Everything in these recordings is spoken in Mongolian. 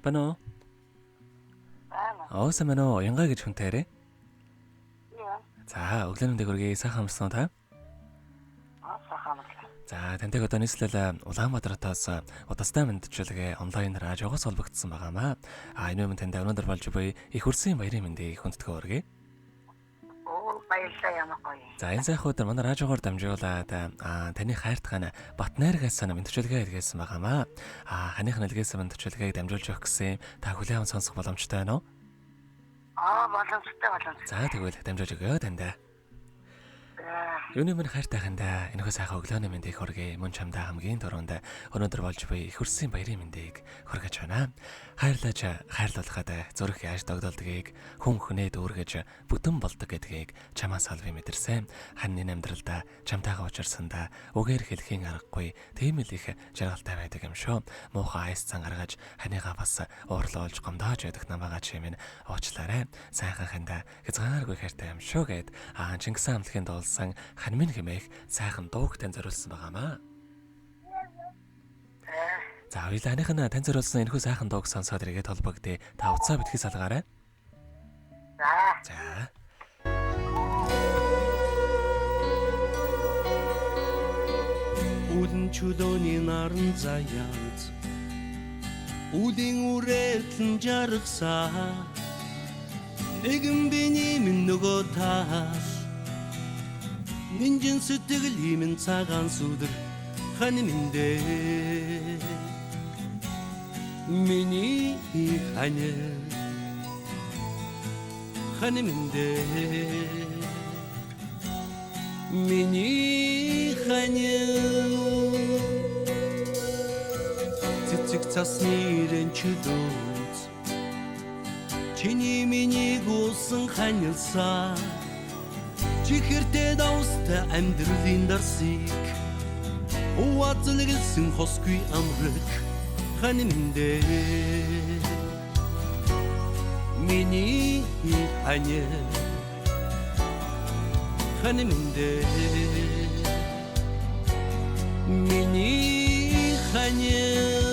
Бано. Ооса мано янга гэж хүнтэй арай. За өглөөний хүргэе сайхан амарсан та. Сайхан. За тантай одоо нийслэл Улаанбаатараас удастай мэдчилгээ онлайнаар ажигоос холбогдсон байгаамаа. Энэ юм тантай өнөөдөр болж буй их хүрсэн баярын мэндийг хүндэтгэн хүргэе. Баярлалаа ямар гоё. За энэ сайхан өдөр манай радиогоор дамжуулаад таны хайртгаан Батнайргаас мэдчилгээ илгээсэн байгаамаа. Ханых нэлгээсэн мэдчилгээг дамжуулж өгөх гэсэн та хүлээвэн сонсох боломжтой байна уу? Боломжтой. За тэгвэл дамжуулж өгөө тандаа. Юуны минь хайртай хандаа энэхүү сайхан өглөөний мэндийг хүргэе. Мөн чамдаа хамгийн түрүүнд өнөөдөр болж буй их хүрсэн баярын мэндийг хүргэж байна. Хайрлуулахад зүрх яаж догдолдгийг хүн хүнээ дүүргэж бүтэн болдог гэдгийг чамаас олвын мэдэрсэн. Ханны амьдралдаа чамтайгаа учирсандаа үгээр хэлхийн аргагүй тийм л их жаргалтай байдаг юм шүү. Муухай айс цан гаргаж ханыгаа бас уурлуулж гомдоож ядах намайгаа чимэн уучлаарай. Сайхан хандаа хязгааргүй хайртай юм шүү гэд Чингис хаан амлахын дуулсан ханмин хэмээх сайхан дууг тань зориулсан байгаамаа. За хоёулааных нь тань зориулсан энэхүү сайхан дууг сонсоод иргэд холбогдъё. Та уцаа битгий салгаарай. За. Үлэн чөлөөний наран заяат үлийн үрэлтэн жаргасаа нэгэн биний минь нөгөө таас Нинжин сэтгэл имэн цагаан сүдэр хань миндэ миний хань миндэ миний хань цэцэг цасны рэнчдөөс чиний миний гусан ханилсаа Чихэртэй давстай амьдралын дарсыг Уаацлгэлсэн хосгүй амраг хань миндэ Миний хань миндэ Миний хань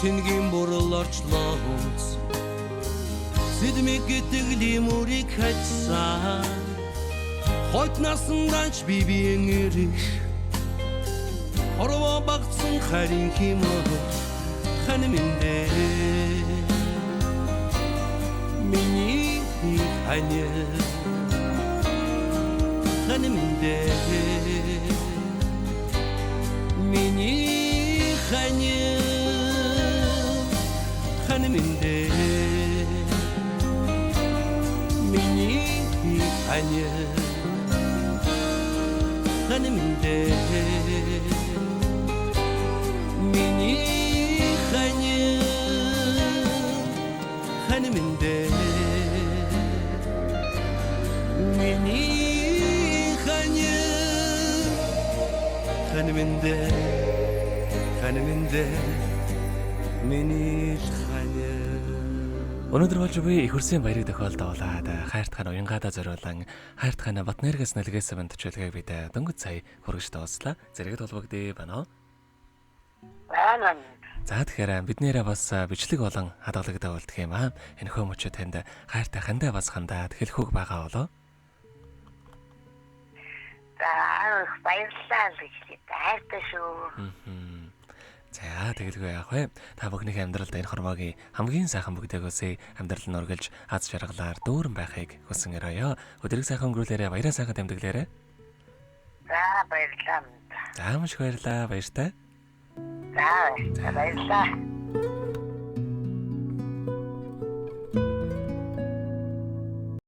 Тэнгийн бурал орчлоо хүнс Сэдмэг гэтгэлийн үрийг хайцсан Хойт насандач бибиен ирэх Хорвоо багтсан харин химөө хань миндэ Миний хань миндэ Миний хань миндэ миний хань миндэ миний хань миндэ миний хань миндэ миний Өнөөдөр болж буй их хүрсэн баярыг тохиолдуулаад хайртгаан уянгаадаа зориулан хайртгаан Батнайргаас нэлгээсэн мэдчилгээг бид дөнгөж сая хүргэж дууслаа. Зэрэгт холбогдъё байна уу? Байна. За тэгэхээр биднээрээ бас бичлэг болон хадгалагдаа болдго юм аа. Энэхүү мөчөө танд хайртай хандаа бас хандаад хэлэх үг байгаа болоо. За баярлалаа гэж хайртай шүү. За тэгэлгүй яах вэ? Та бүхний амьдралд энэ хормогийн хамгийн сайхан бүгдээгөөсөө амьдрал нь үргэлж аз жаргалаар дүүрэн байхыг хүсэн өрөөё. Өдрийг сайхан өнгөрүүлээрэ, баяраа сайхан тэмдэглээрэ. За баярлалаа. За маш их баярлалаа, баяртай. За баярлалаа.